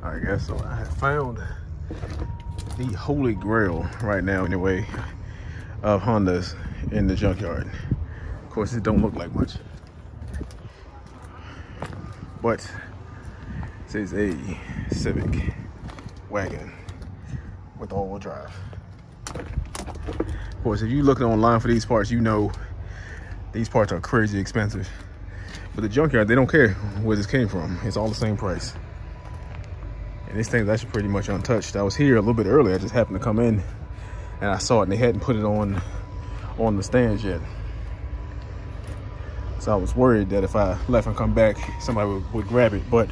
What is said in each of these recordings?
Alright guys, so I have found the holy grail right now anyway of Hondas in the junkyard. Of course, it don't look like much, but this is a Civic wagon with all-wheel drive. Of course, if you're looking online for these parts, you know these parts are crazy expensive. But the junkyard, they don't care where this came from. It's all the same price. And this thing's actually pretty much untouched. I was here a little bit early. I just happened to come in and I saw it, and they hadn't put it on the stands yet. So I was worried that if I left and come back, somebody would grab it. But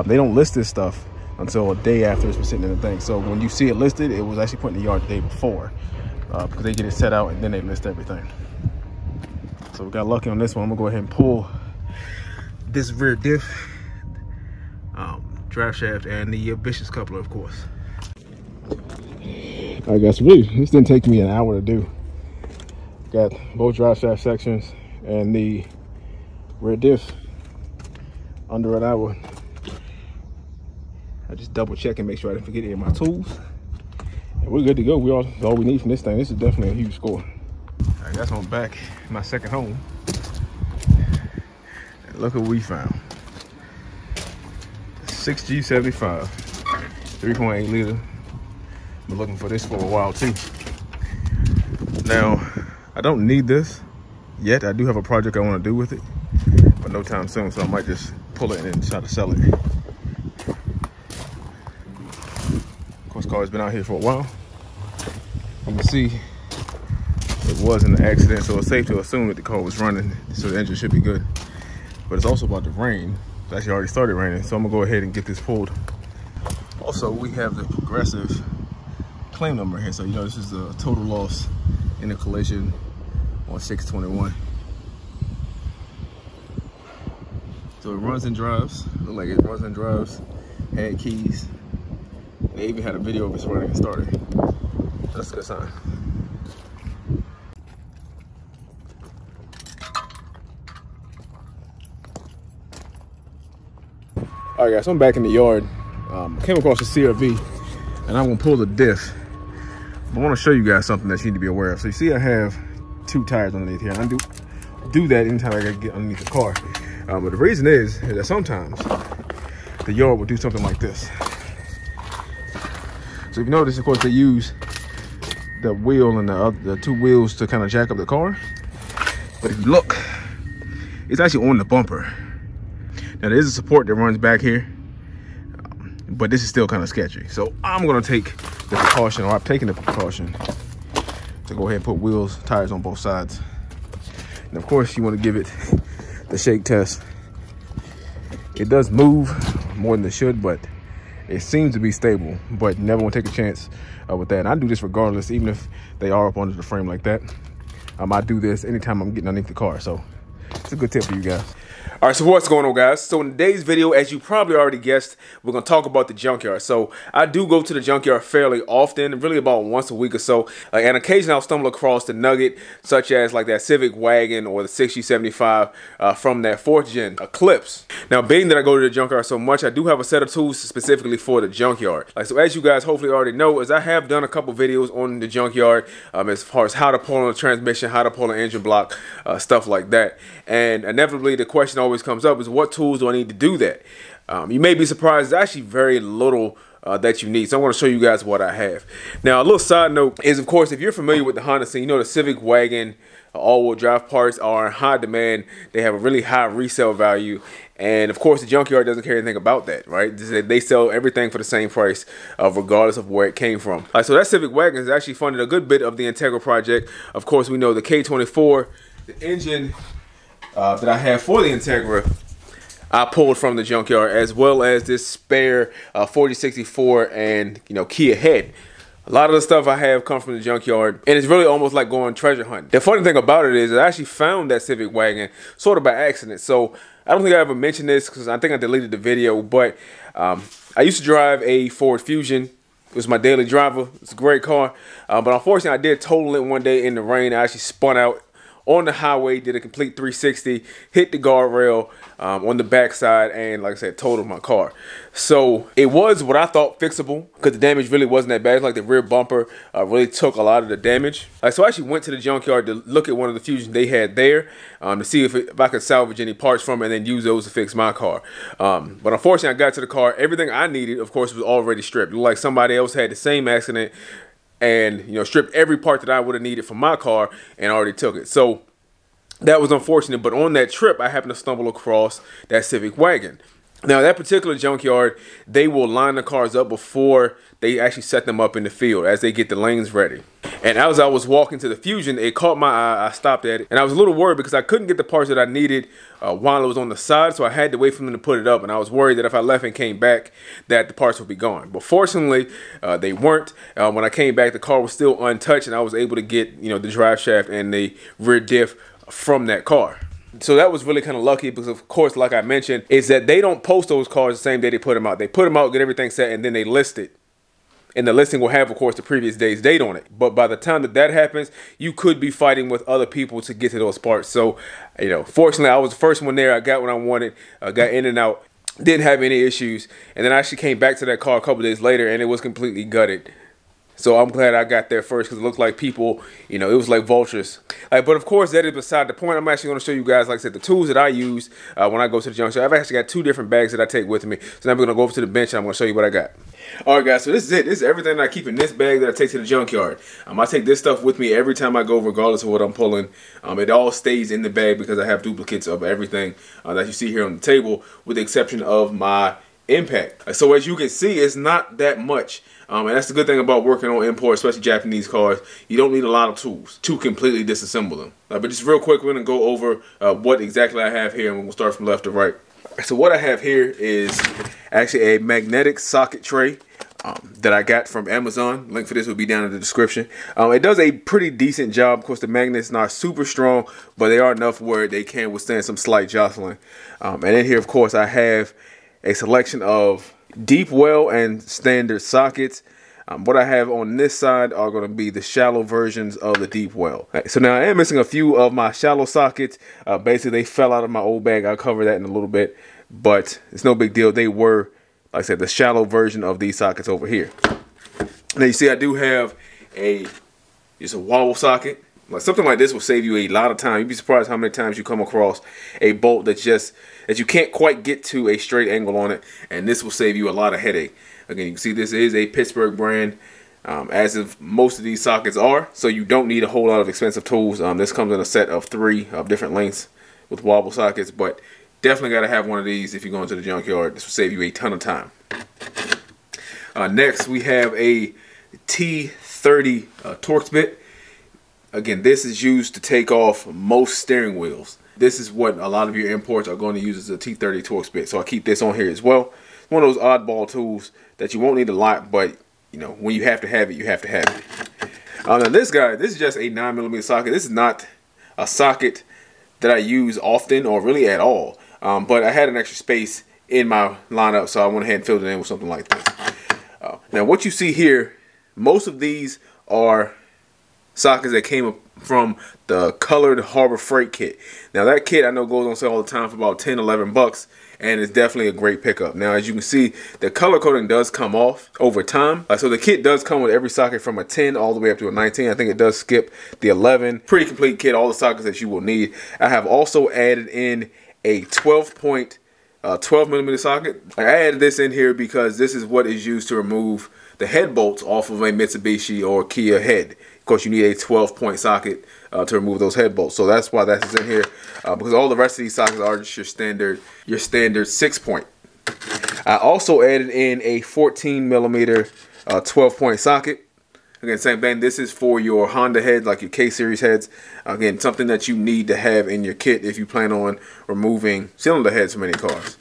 they don't list this stuff until a day after it's been sitting in the thing. So when you see it listed, it was actually put in the yard the day before, because they get it set out and then they list everything. So we got lucky on this one. I'm gonna go ahead and pull this rear diff, drive shaft, and the vicious coupler, of course. All right guys, really, this didn't take me an hour to do. Got both drive shaft sections and the rear diff under an hour. I just double check and make sure I didn't forget any of my tools, and we're good to go. That's all we need from this thing. This is definitely a huge score. All right, that's on back in my second home. And look what we found. 6G75, 3.8 liter. Been looking for this for a while too. Now, I don't need this yet. I do have a project I want to do with it, but no time soon, so I might just pull it and try to sell it. Of course, car has been out here for a while. You can see it was in an accident, so it's safe to assume that the car was running, so the engine should be good. But it's also about to rain. It's actually already started raining, so I'm gonna go ahead and get this pulled. Also, we have the Progressive claim number here, so you know this is the total loss in a collision on 621. So it runs and drives. Look like it runs and drives. Had keys. They even had a video of it running and starting. That's a good sign. All right guys, so I'm back in the yard. Came across a CRV and I'm gonna pull the diff. But I wanna show you guys something that you need to be aware of. So you see I have two tires underneath here, and I do that anytime I gotta get underneath the car. But the reason is that sometimes the yard will do something like this. So if you notice, of course, they use the wheel and the two wheels to kind of jack up the car. But if you look, it's actually on the bumper. Now there is a support that runs back here, but this is still kind of sketchy. So I'm gonna take the precaution, or I've taken the precaution, to go ahead and put wheels, tires on both sides. And of course you wanna give it the shake test. It does move more than it should, but it seems to be stable, but you never wanna take a chance with that. And I do this regardless, even if they are up under the frame like that. I do this anytime I'm getting underneath the car. So it's a good tip for you guys. All right, so what's going on, guys? So in today's video, as you probably already guessed, we're going to talk about the junkyard. So I do go to the junkyard fairly often, really about once a week or so. And occasionally I'll stumble across the nugget, such as like that Civic wagon or the 6G75 from that 4th gen Eclipse. Now, being that I go to the junkyard so much, I do have a set of tools specifically for the junkyard. So as you guys hopefully already know, is I have done a couple videos on the junkyard as far as how to pull on a transmission, how to pull an engine block, stuff like that. And inevitably, the question always comes up is, what tools do I need to do that? You may be surprised, there's actually very little that you need. So I'm going to show you guys what I have. Now, a little side note is, of course, if you're familiar with the Honda scene, you know the Civic wagon all-wheel drive parts are in high demand. They have a really high resale value. And of course, the junkyard doesn't care anything about that, right? They sell everything for the same price, regardless of where it came from. So that Civic wagon has actually funded a good bit of the Integral project. Of course, we know the K24, the engine that I have for the Integra, I pulled from the junkyard, as well as this spare 4064 and Kia head. A lot of the stuff I have come from the junkyard, and it's really almost like going treasure hunting. The funny thing about it is I actually found that Civic wagon sort of by accident. So I don't think I ever mentioned this because I think I deleted the video, but I used to drive a Ford Fusion. It was my daily driver. It's a great car, but unfortunately I did total it one day in the rain. I actually spun out on the highway, did a complete 360, hit the guardrail on the backside, and like I said, totaled my car. So it was what I thought fixable, because the damage really wasn't that bad. Like the rear bumper really took a lot of the damage. So I actually went to the junkyard to look at one of the Fusions they had there to see if I could salvage any parts from it and then use those to fix my car. But unfortunately, I got to the car. Everything I needed, of course, was already stripped. It looked like somebody else had the same accident and, you know, stripped every part that I would have needed for my car and already took it. So that was unfortunate. But on that trip, I happened to stumble across that Civic wagon. Now, that particular junkyard, they will line the cars up before they actually set them up in the field as they get the lanes ready. And as I was walking to the Fusion, it caught my eye. I stopped at it, and I was a little worried because I couldn't get the parts that I needed while it was on the side, so I had to wait for them to put it up, and I was worried that if I left and came back, that the parts would be gone. But fortunately, they weren't. When I came back, the car was still untouched, and I was able to get, you know, the drive shaft and the rear diff from that car. So that was really kind of lucky because, of course, like I mentioned, is that they don't post those cars the same day they put them out. They put them out, get everything set, and then they list it. And the listing will have, of course, the previous day's date on it. But by the time that that happens, you could be fighting with other people to get to those parts. So, you know, fortunately, I was the first one there. I got what I wanted, got in and out, didn't have any issues. And then I actually came back to that car a couple days later, and it was completely gutted. So I'm glad I got there first because it looked like people, you know, it was like vultures. But of course, that is beside the point. I'm actually going to show you guys, like I said, the tools that I use when I go to the junkyard. I've actually got 2 different bags that I take with me. So now we're going to go over to the bench and I'm going to show you what I got. All right, guys, so this is it. This is everything that I keep in this bag that I take to the junkyard. I take this stuff with me every time I go, regardless of what I'm pulling. It all stays in the bag because I have duplicates of everything that you see here on the table, with the exception of my impact. So as you can see, it's not that much. And that's the good thing about working on imports, especially Japanese cars. You don't need a lot of tools to completely disassemble them. But just real quick, we're going to go over what exactly I have here, and we'll start from left to right. So what I have here is actually a magnetic socket tray that I got from Amazon. Link for this will be down in the description. It does a pretty decent job. Of course, the magnets not super strong, but they are enough where they can withstand some slight jostling. And in here, of course, I have a selection of deep well and standard sockets. What I have on this side are going to be the shallow versions of the deep well. Right, so now I am missing a few of my shallow sockets. Basically, they fell out of my old bag. I'll cover that in a little bit, but it's no big deal. They were, like I said, the shallow version of these sockets over here. Now you see I do have just a wobble socket. Like something like this will save you a lot of time. You'd be surprised how many times you come across a bolt that you can't quite get to a straight angle on it, and this will save you a lot of headache. Again, you can see this is a Pittsburgh brand, as of most of these sockets are, so you don't need a whole lot of expensive tools. This comes in a set of 3 of different lengths with wobble sockets, but definitely got to have one of these if you're going to the junkyard. This will save you a ton of time. Next, we have a T30 Torx Bit. Again, this is used to take off most steering wheels. This is what a lot of your imports are going to use as a T30 Torx Bit. So I keep this on here as well. It's one of those oddball tools that you won't need a lot, but you know, when you have to have it, you have to have it. Now this guy, this is just a 9mm socket. This is not a socket that I use often or really at all. But I had an extra space in my lineup, so I went ahead and filled it in with something like this. Now what you see here, most of these are sockets that came from the colored Harbor Freight kit. Now that kit I know goes on sale all the time for about 10-11 bucks, and it's definitely a great pickup. Now as you can see, the color coding does come off over time. So the kit does come with every socket from a 10 all the way up to a 19. I think it does skip the 11. Pretty complete kit, all the sockets that you will need. I have also added in a 12mm socket. I added this in here because this is what is used to remove the head bolts off of a Mitsubishi or Kia head. Of course, you need a 12-point socket to remove those head bolts. So that's why that's in here, because all the rest of these sockets are just your standard 6-point. I also added in a 14mm 12-point socket. Again, same thing. This is for your Honda heads, like your K-Series heads. Again, something that you need to have in your kit if you plan on removing cylinder heads from any cars.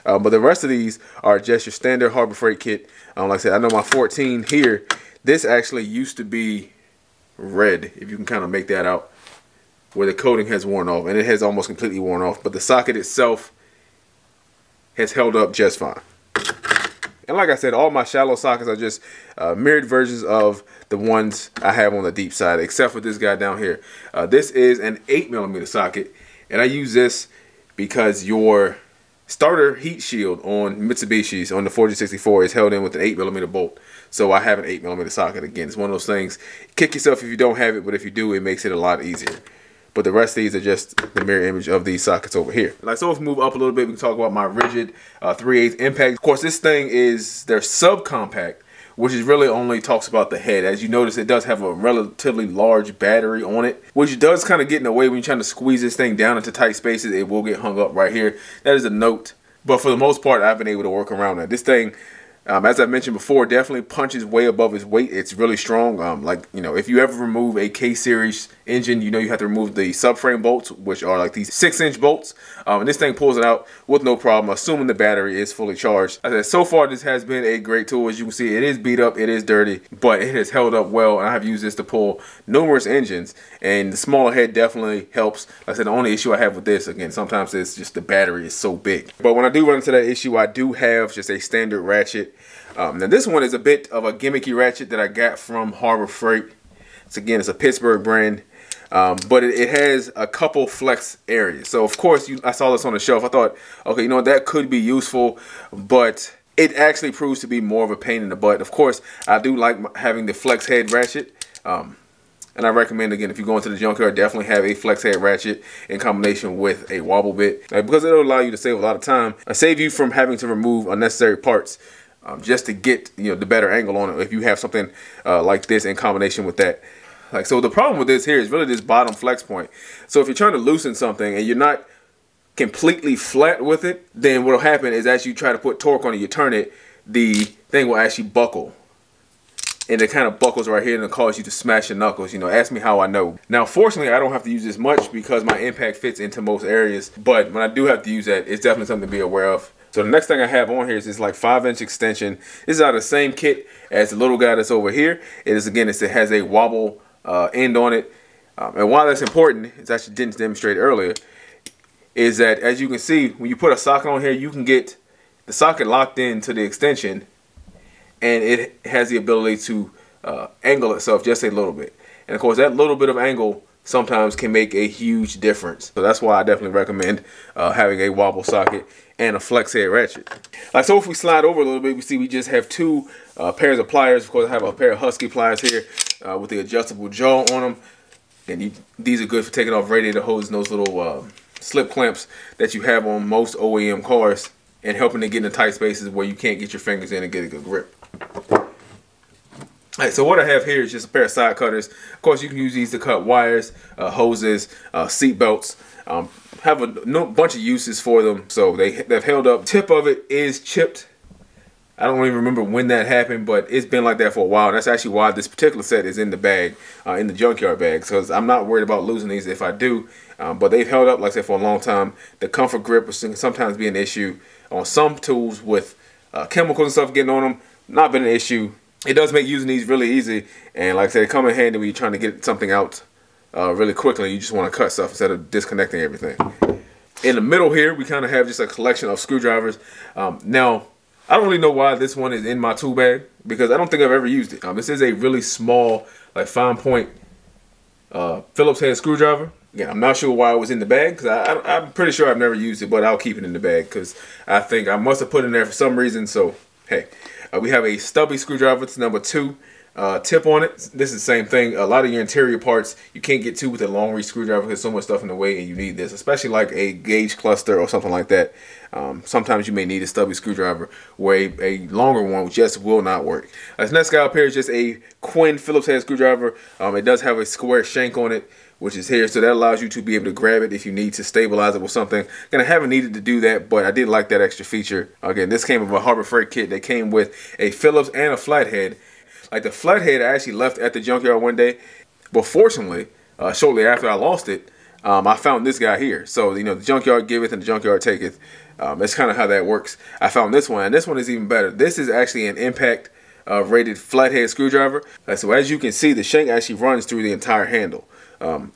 But the rest of these are just your standard Harbor Freight kit. Like I said, I know my 14 here, this actually used to be red, if you can kind of make that out, where the coating has worn off, and it has almost completely worn off, but the socket itself has held up just fine. And like I said, all my shallow sockets are just mirrored versions of the ones I have on the deep side, except for this guy down here. This is an 8mm socket, and I use this because your starter heat shield on Mitsubishi's, on the 4064, is held in with an 8mm bolt. So I have an 8mm socket. Again, it's one of those things, kick yourself if you don't have it, but if you do, it makes it a lot easier. But the rest of these are just the mirror image of these sockets over here. Like, so if we move up a little bit, we can talk about my rigid 3/8 impact. Of course, this thing is their subcompact, which is really only talks about the head. As you notice, it does have a relatively large battery on it, which does kind of get in the way when you're trying to squeeze this thing down into tight spaces. It will get hung up right here. That is a note. But for the most part, I've been able to work around that. This thing, as I mentioned before, definitely punches way above its weight. It's really strong. Like, you know, if you ever remove a K-series engine, you know you have to remove the subframe bolts, which are like these 6-inch bolts. And this thing pulls it out with no problem, assuming the battery is fully charged. As I said, so far this has been a great tool. As you can see, it is beat up, it is dirty, but it has held up well, and I have used this to pull numerous engines, and the smaller head definitely helps. Like I said, the only issue I have with this, again, sometimes it's just the battery is so big. But when I do run into that issue, I do have just a standard ratchet. Now this one is a bit of a gimmicky ratchet that I got from Harbor Freight. It's a Pittsburgh brand, but it has a couple flex areas. So of course, I saw this on the shelf. I thought, okay, you know, that could be useful, but it actually proves to be more of a pain in the butt. Of course, I do like having the flex head ratchet. And I recommend, again, if you go into the junkyard, definitely have a flex head ratchet in combination with a wobble bit, because it'll allow you to save a lot of time, save you from having to remove unnecessary parts. Just to get, you know, the better angle on it if you have something like this in combination with that. Like, so the problem with this here is really this bottom flex point. So if you're trying to loosen something and you're not completely flat with it, then what'll happen is as you try to put torque on it, you turn it, the thing will actually buckle. And it kind of buckles right here and it'll cause you to smash your knuckles. You know, ask me how I know. Now, fortunately, I don't have to use this much because my impact fits into most areas. But when I do have to use that, it's definitely something to be aware of. So the next thing I have on here is this like 5-inch extension. This is out of the same kit as the little guy that's over here. It is, again, it has a wobble end on it. And why that's important, as I didn't demonstrate earlier, is that as you can see, when you put a socket on here, you can get the socket locked into the extension, and it has the ability to angle itself just a little bit. And of course, that little bit of angle sometimes can make a huge difference. So that's why I definitely recommend having a wobble socket and a flex head ratchet. Like, so if we slide over a little bit, we see we just have two pairs of pliers. Of course, I have a pair of Husky pliers here with the adjustable jaw on them. And these are good for taking off radiator hoses and those little slip clamps that you have on most OEM cars, and helping to get into tight spaces where you can't get your fingers in and get a good grip. Alright, so what I have here is just a pair of side cutters. Of course, you can use these to cut wires, hoses, seat belts. Have a bunch of uses for them, so they've held up. Tip of it is chipped. I don't even remember when that happened, but it's been like that for a while. And that's actually why this particular set is in the bag, in the junkyard bag, because I'm not worried about losing these if I do. But they've held up, like I said, for a long time. The comfort grip can sometimes be an issue on some tools with chemicals and stuff getting on them. Not been an issue. It does make using these really easy, and like I said, they come in handy when you're trying to get something out really quickly. You just want to cut stuff instead of disconnecting everything. In the middle here, we kind of have just a collection of screwdrivers. Now, I don't really know why this one is in my tool bag, because I don't think I've ever used it. This is a really small, like, fine point Phillips head screwdriver. Again, I'm not sure why it was in the bag, because I'm pretty sure I've never used it, but I'll keep it in the bag because I think I must have put it in there for some reason. So, hey. We have a Stubby Screwdriver. It's number 2. Tip on it. This is the same thing. A lot of your interior parts you can't get to with a long reach screwdriver because there's so much stuff in the way, and you need this, especially like a gauge cluster or something like that. Sometimes you may need a Stubby Screwdriver where a longer one just will not work. This next guy up here is just a Quinn Phillips head screwdriver. It does have a square shank on it, which is here, so that allows you to be able to grab it if you need to stabilize it with something. And I haven't needed to do that, but I did like that extra feature. Again, this came with a Harbor Freight kit that came with a Phillips and a flathead. Like, the flathead I actually left at the junkyard one day, but fortunately, shortly after I lost it, I found this guy here. So, you know, the junkyard giveth and the junkyard taketh. That's kind of how that works. I found this one, and this one is even better. This is actually an impact rated flathead screwdriver. So as you can see, the shank actually runs through the entire handle.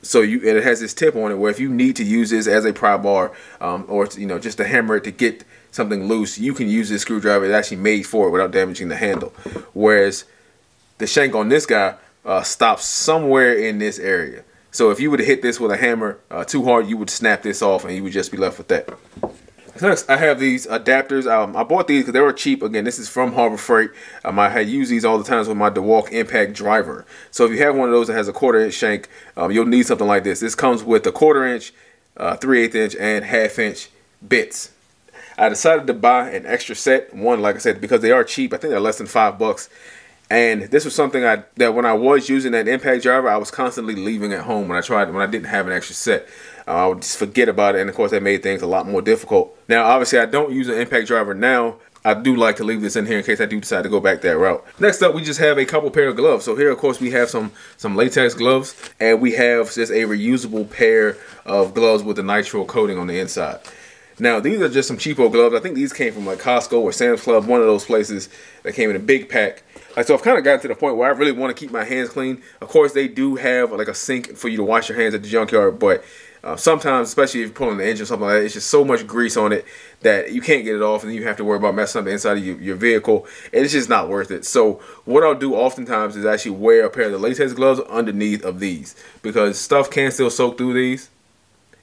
So it has this tip on it where if you need to use this as a pry bar, or you know, just to hammer it to get something loose, you can use this screwdriver. It's actually made for it without damaging the handle. Whereas the shank on this guy stops somewhere in this area. So if you would have hit this with a hammer too hard, you would snap this off and you would just be left with that. Next, I have these adapters. I bought these because they were cheap. Again, this is from Harbor Freight. I had used these all the times with my DeWalk impact driver. So if you have one of those that has a 1/4 inch shank, you'll need something like this. This comes with a 1/4 inch, 3/8 inch, and 1/2 inch bits. I decided to buy an extra set. One, like I said, because they are cheap. I think they're less than $5. And this was something that when I was using that impact driver, I was constantly leaving at home when I didn't have an extra set. I would just forget about it, and of course that made things a lot more difficult. Now, obviously, I don't use an impact driver now. I do like to leave this in here in case I do decide to go back that route. Next up, we just have a couple pair of gloves. So here, of course, we have some latex gloves, and we have just a reusable pair of gloves with the nitrile coating on the inside. Now, these are just some cheapo gloves. I think these came from like Costco or Sam's Club, one of those places that came in a big pack. So I've kind of gotten to the point where I really want to keep my hands clean. Of course, they do have like a sink for you to wash your hands at the junkyard, but sometimes, especially if you're pulling the engine or something like that, it's just so much grease on it that you can't get it off, and then you have to worry about messing up the inside of your vehicle, and it's just not worth it. So what I'll do oftentimes is actually wear a pair of the latex gloves underneath of these, because stuff can still soak through these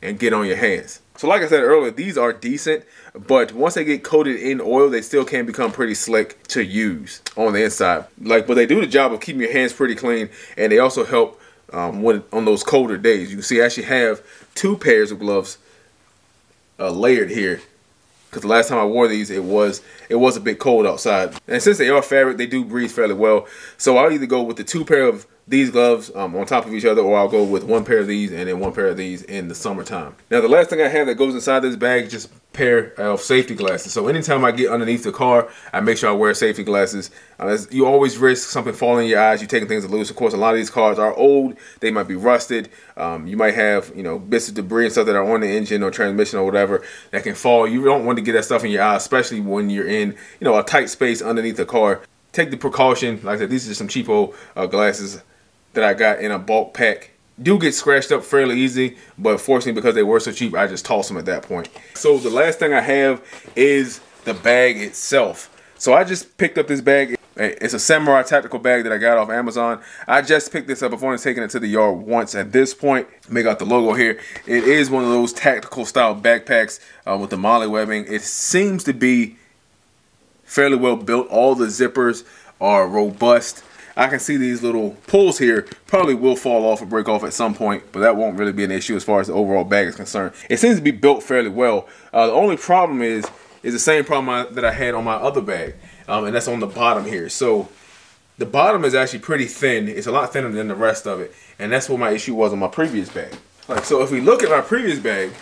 and get on your hands. So like I said earlier, these are decent, but once they get coated in oil, they still can become pretty slick to use on the inside. But they do the job of keeping your hands pretty clean, and they also help on those colder days. You can see I actually have 2 pairs of gloves layered here, because the last time I wore these, it was a bit cold outside. And since they are fabric, they do breathe fairly well. So I'll either go with the 2 pair of these gloves on top of each other, or I'll go with 1 pair of these and then 1 pair of these in the summertime. Now, the last thing I have that goes inside this bag is just a pair of safety glasses. So anytime I get underneath the car, I make sure I wear safety glasses. You always risk something falling in your eyes, you taking things loose. Of course, a lot of these cars are old, they might be rusted. You might have, bits of debris and stuff that are on the engine or transmission or whatever that can fall. You don't want to get that stuff in your eye, especially when you're in, a tight space underneath the car. Take the precaution. Like I said, these are some cheapo glasses that I got in a bulk pack. Do get scratched up fairly easy, but fortunately, because they were so cheap, I just tossed them at that point. So the last thing I have is the bag itself. So I just picked up this bag. It's a Samurai tactical bag that I got off Amazon. I just picked this up. I've only taken it to the yard once at this point. Make out the logo here. It is one of those tactical style backpacks with the molly webbing. It seems to be fairly well built. All the zippers are robust. I can see these little pulls here probably will fall off or break off at some point, but that won't really be an issue as far as the overall bag is concerned. It seems to be built fairly well. The only problem is the same problem that I had on my other bag, and that's on the bottom here. So the bottom is actually pretty thin. It's a lot thinner than the rest of it, and that's what my issue was on my previous bag. So if we look at my previous bag,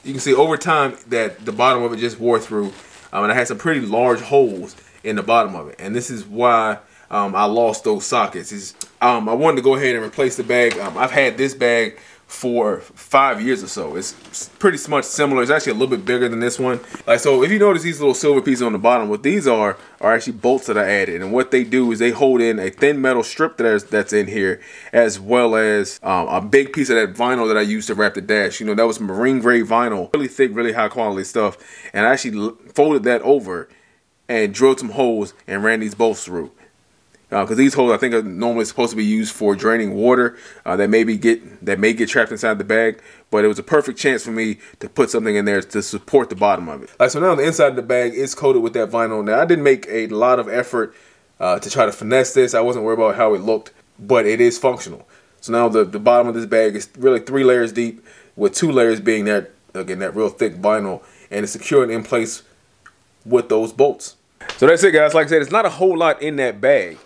you can see over time that the bottom of it just wore through, and I had some pretty large holes in the bottom of it, and this is why I lost those sockets. I wanted to go ahead and replace the bag. I've had this bag for 5 years or so. It's pretty much similar. It's actually a little bit bigger than this one. So if you notice these little silver pieces on the bottom, what these are actually bolts that I added. And what they do is they hold in a thin metal strip that's in here, as well as a big piece of that vinyl that I used to wrap the dash. That was marine grade vinyl, really thick, really high quality stuff. And I actually folded that over and drilled some holes and ran these bolts through. Because these holes I think are normally supposed to be used for draining water that may get trapped inside the bag, but it was a perfect chance for me to put something in there to support the bottom of it. So now the inside of the bag is coated with that vinyl. Now I didn't make a lot of effort to try to finesse this. I wasn't worried about how it looked, but it is functional. So now the bottom of this bag is really 3 layers deep, with 2 layers being that real thick vinyl, and it's secured in place with those bolts. So that's it, guys. Like I said, it's not a whole lot in that bag.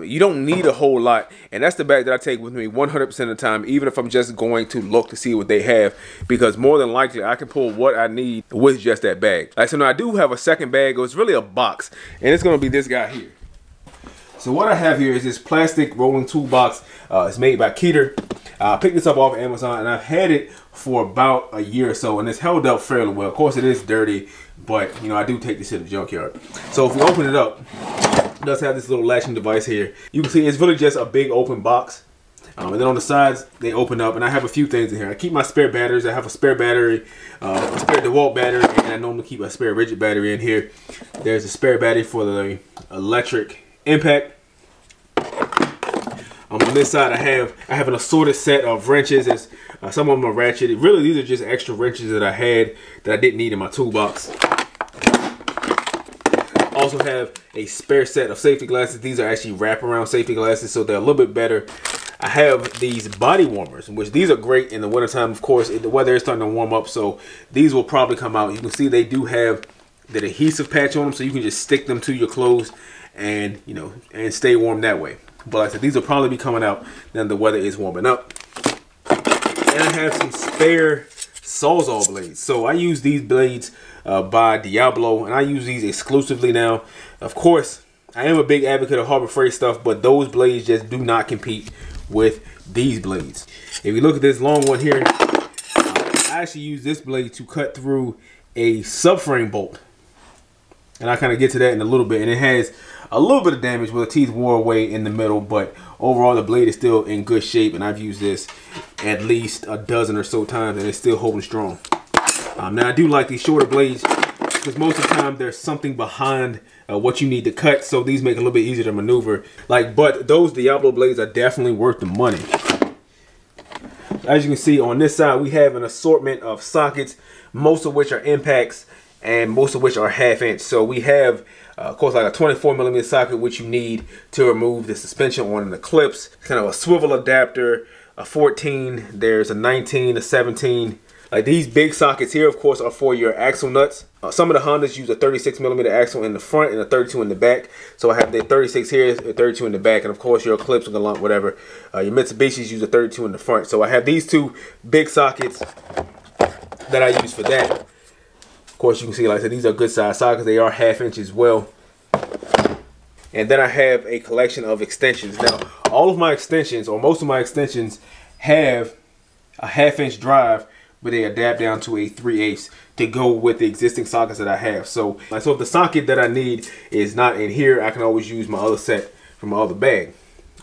You don't need a whole lot, and that's the bag that I take with me 100% of the time, even if I'm just going to look to see what they have, because more than likely I can pull what I need with just that bag. So now I do have a second bag. It's really a box, and it's going to be this guy here. So what I have here is this plastic rolling toolbox. It's made by Cheetah. I picked this up off Amazon, and I've had it for about a year or so, and it's held up fairly well. Of course, it is dirty, but I do take this to the junkyard. So if we open it up, it does have this little latching device here. You can see it's really just a big open box. And then on the sides, they open up, and I have a few things in here. I keep my spare batteries. I have a spare battery, a spare DeWalt battery, and I normally keep a spare rigid battery in here. There's a spare battery for the electric impact. On this side, I have an assorted set of wrenches. Some of them are Ratchet. Really, these are just extra wrenches that I had that I didn't need in my toolbox. Also have a spare set of safety glasses. These are actually wraparound safety glasses, so they're a little bit better. I have these body warmers, which these are great in the wintertime. Of course, the weather is starting to warm up, so these will probably come out. You can see they do have the adhesive patch on them, so you can just stick them to your clothes and, you know, and stay warm that way. But like I said, these will probably be coming out now the weather is warming up. And I have some spare Sawzall blades. So I use these blades by Diablo, and I use these exclusively now. Of course, I am a big advocate of Harbor Freight stuff, but those blades just do not compete with these blades. If you look at this long one here, I actually use this blade to cut through a subframe bolt. And I kind of get to that in a little bit. And it has a little bit of damage where the teeth wore away in the middle, but overall the blade is still in good shape, and I've used this at least a dozen or so times and it's still holding strong. Now I do like these shorter blades because most of the time there's something behind what you need to cut, so these make it a little bit easier to maneuver. But those Diablo blades are definitely worth the money. As you can see on this side, we have an assortment of sockets, most of which are impacts and most of which are 1/2 inch. So we have, of course, like a 24mm socket, which you need to remove the suspension on the clips, kind of a swivel adapter, a 14, there's a 19, a 17. Like these big sockets here, of course, are for your axle nuts. Some of the Hondas use a 36mm axle in the front and a 32 in the back. So I have the 36 here, a 32 in the back, and of course your clips, Galant, whatever. Your Mitsubishis use a 32 in the front. So I have these two big sockets that I use for that. Of course, you can see, like I said, these are good size sockets. They are 1/2 inch as well. And then I have a collection of extensions. Now, all of my extensions, or most of my extensions, have a 1/2 inch drive, but they adapt down to a 3/8 to go with the existing sockets that I have. So if the socket that I need is not in here, I can always use my other set from my other bag.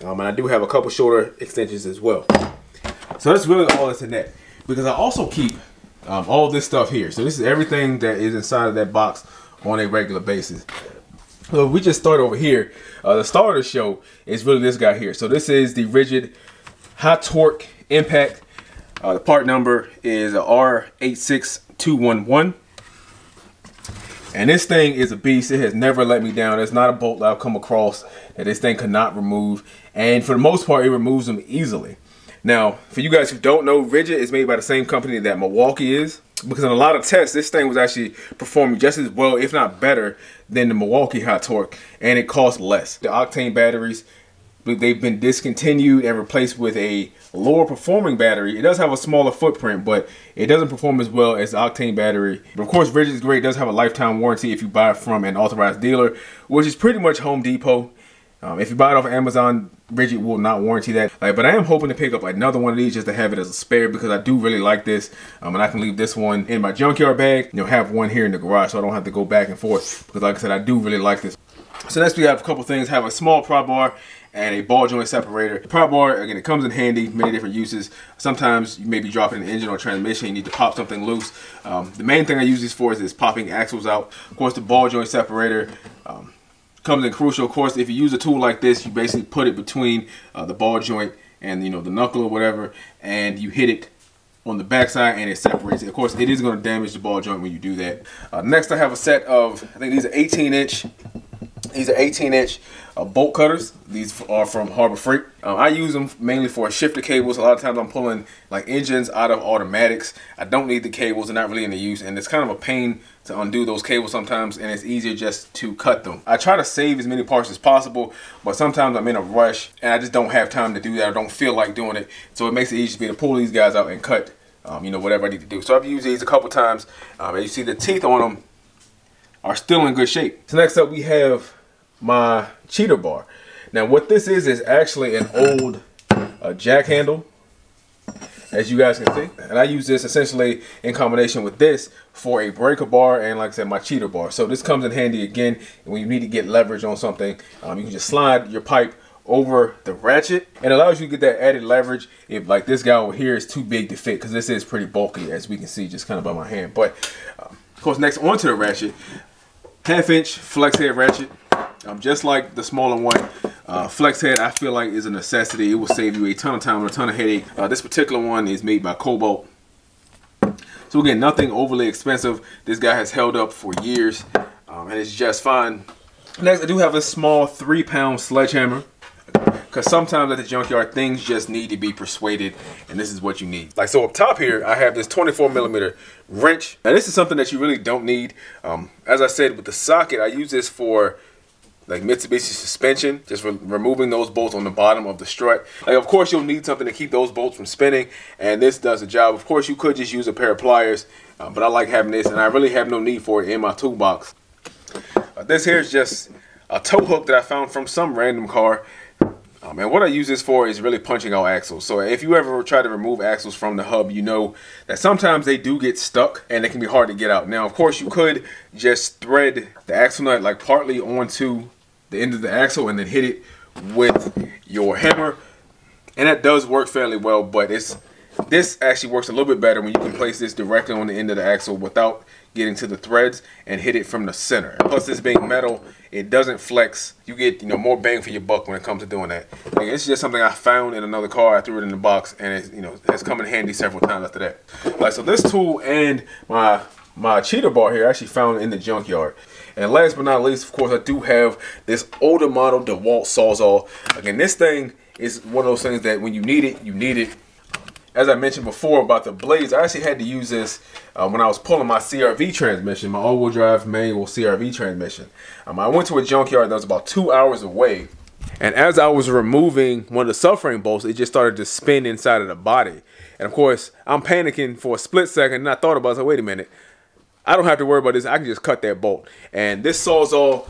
And I do have a couple shorter extensions as well. So that's really all that's in that. Because I also keep all this stuff here. So this is everything that is inside of that box on a regular basis. So we just start over here. The star of the show is really this guy here. So this is the rigid high torque impact. The part number is R86211. And this thing is a beast. It has never let me down. There's not a bolt that I've come across that this thing could not remove. And for the most part, it removes them easily. Now, for you guys who don't know, Rigid is made by the same company that Milwaukee is. Because in a lot of tests, this thing was actually performing just as well, if not better, than the Milwaukee high torque. And it costs less. The octane batteries, they've been discontinued and replaced with a lower performing battery. It does have a smaller footprint, but it doesn't perform as well as the octane battery. But of course, Rigid is great. It does have a lifetime warranty if you buy it from an authorized dealer, which is pretty much Home Depot. If you buy it off Amazon, Rigid will not warranty that. But I am hoping to pick up another one of these just to have it as a spare, because I do really like this. And I can leave this one in my junkyard bag. Have one here in the garage so I don't have to go back and forth. Because like I said, I do really like this. So next we have a couple things. I have a small prop bar and a ball joint separator. The prop bar, again, it comes in handy, many different uses. Sometimes you may be dropping an engine or transmission, you need to pop something loose. The main thing I use these for is popping axles out. Of course, the ball joint separator comes in crucial. Of course, if you use a tool like this, you basically put it between the ball joint and the knuckle or whatever, and you hit it on the backside and it separates it. Of course, it is going to damage the ball joint when you do that. Next, I have a set of, I think these are 18-inch. These are 18-inch bolt cutters. These are from Harbor Freight. I use them mainly for shifter cables. A lot of times I'm pulling like engines out of automatics. I don't need the cables. They're not really in the use, and it's kind of a pain to undo those cables sometimes, and it's easier just to cut them. I try to save as many parts as possible, but sometimes I'm in a rush and I just don't have time to do that. I don't feel like doing it, so it makes it easy for me to pull these guys out and cut whatever I need to do. So I've used these a couple times, and you see the teeth on them are still in good shape. So next up we have my Cheetah Bar. Now what this is actually an old jack handle, as you guys can see, and I use this essentially in combination with this for a breaker bar and, like I said, my Cheetah Bar. So this comes in handy again when you need to get leverage on something. You can just slide your pipe over the ratchet, and it allows you to get that added leverage if like this guy over here is too big to fit, because this is pretty bulky, as we can see just kind of by my hand. But of course, next onto the ratchet, 1/2 inch flex head ratchet. Just like the smaller one, Flex head, I feel like, is a necessity. It will save you a ton of time and a ton of headache. This particular one is made by Cobalt. So again, nothing overly expensive. This guy has held up for years, and it's just fine. Next, I do have a small 3-pound sledgehammer, because sometimes at the junkyard, things just need to be persuaded, and this is what you need. Like, so up top here, I have this 24mm wrench. Now, this is something that you really don't need. As I said, with the socket, I use this for like Mitsubishi suspension, just removing those bolts on the bottom of the strut. Like, of course, you'll need something to keep those bolts from spinning, and this does the job. Of course, you could just use a pair of pliers, but I like having this, and I really have no need for it in my toolbox. This here is just a tow hook that I found from some random car. And what I use this for is really punching out axles. So if you ever try to remove axles from the hub, you know that sometimes they do get stuck and they can be hard to get out. Now, of course, you could just thread the axle nut like partly onto the end of the axle and then hit it with your hammer. And that does work fairly well, but this actually works a little bit better when you can place this directly on the end of the axle without getting to the threads and hit it from the center. Plus, this being metal, it doesn't flex. You get, more bang for your buck when it comes to doing that. Like, it's just something I found in another car. I threw it in the box, and it, has come in handy several times after that. Like, so this tool and my Cheetah Bar here I actually found in the junkyard. And last but not least, of course, I do have this older model DeWalt Sawzall. Again, this thing is one of those things that when you need it, you need it. As I mentioned before about the blades, I actually had to use this when I was pulling my CRV transmission, my all-wheel drive manual CRV transmission. I went to a junkyard that was about 2 hours away, and as I was removing one of the subframe bolts, it just started to spin inside of the body. And of course, I'm panicking for a split second, and I thought about it, I was like, wait a minute, I don't have to worry about this, I can just cut that bolt. And this Sawzall,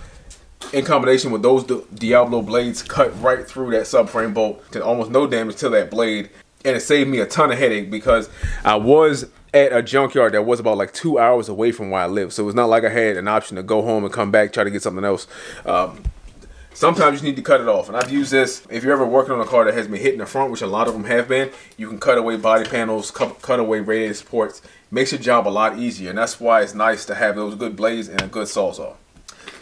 in combination with those Diablo blades, cut right through that subframe bolt to almost no damage to that blade. And it saved me a ton of headache because I was at a junkyard that was about like 2 hours away from where I live. So it's not like I had an option to go home and come back, try to get something else. Sometimes you need to cut it off. And I've used this, if you're ever working on a car that has been hit in the front, which a lot of them have been, you can cut away body panels, cut away radiator supports. Makes your job a lot easier. And that's why it's nice to have those good blades and a good Sawzall.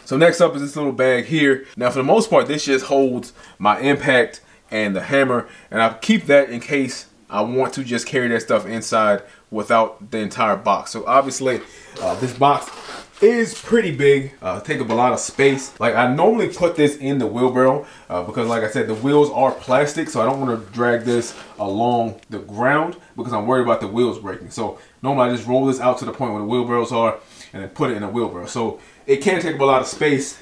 So next up is this little bag here. Now, for the most part, this just holds my impact and the hammer, and I keep that in case I want to just carry that stuff inside without the entire box. So obviously this box is pretty big, take up a lot of space. Like, I normally put this in the wheelbarrow because, like I said, the wheels are plastic, so I don't want to drag this along the ground because I'm worried about the wheels breaking. So normally I just roll this out to the point where the wheelbarrows are and then put it in a wheelbarrow. So it can take up a lot of space,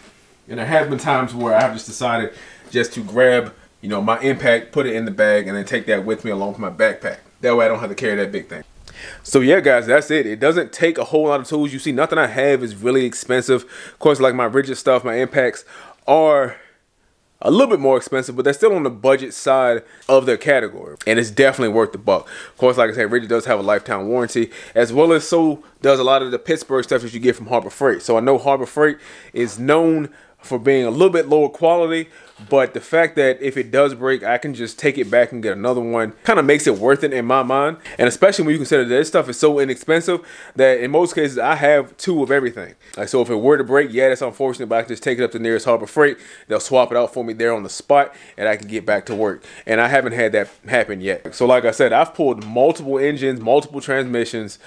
and there have been times where I have just decided just to grab my impact, put it in the bag, and then take that with me along with my backpack. That way I don't have to carry that big thing. So yeah, guys, that's it. It doesn't take a whole lot of tools. You see, nothing I have is really expensive. Of course, like my rigid stuff, my impacts are a little bit more expensive, but they're still on the budget side of their category. And it's definitely worth the buck. Of course, like I said, Rigid does have a lifetime warranty, as well as so does a lot of the Pittsburgh stuff that you get from Harbor Freight. So I know Harbor Freight is known for being a little bit lower quality, but the fact that if it does break, I can just take it back and get another one kind of makes it worth it in my mind. And especially when you consider that this stuff is so inexpensive that in most cases I have 2 of everything. Like, so if it were to break, yeah, that's unfortunate, but I can just take it up to the nearest Harbor Freight. They'll swap it out for me there on the spot, and I can get back to work. And I haven't had that happen yet. So like I said, I've pulled multiple engines, multiple transmissions,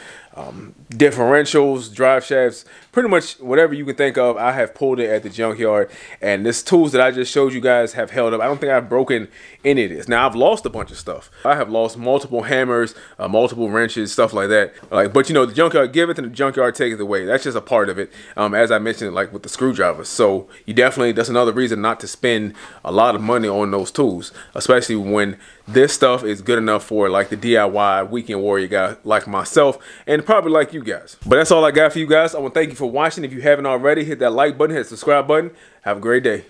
differentials, drive shafts, pretty much whatever you can think of, I have pulled it at the junkyard. And this tools that I just showed you guys have held up. I don't think I've broken any of this. Now, I've lost a bunch of stuff. I have lost multiple hammers, multiple wrenches, stuff like that. Like, but the junkyard give it and the junkyard take it away. That's just a part of it. As I mentioned, like with the screwdrivers. So you definitely, that's another reason not to spend a lot of money on those tools, especially when this stuff is good enough for like the DIY weekend warrior guy like myself, and probably like you guys. But that's all I got for you guys. I want to thank you for watching. If you haven't already, hit that like button, hit the subscribe button. Have a great day.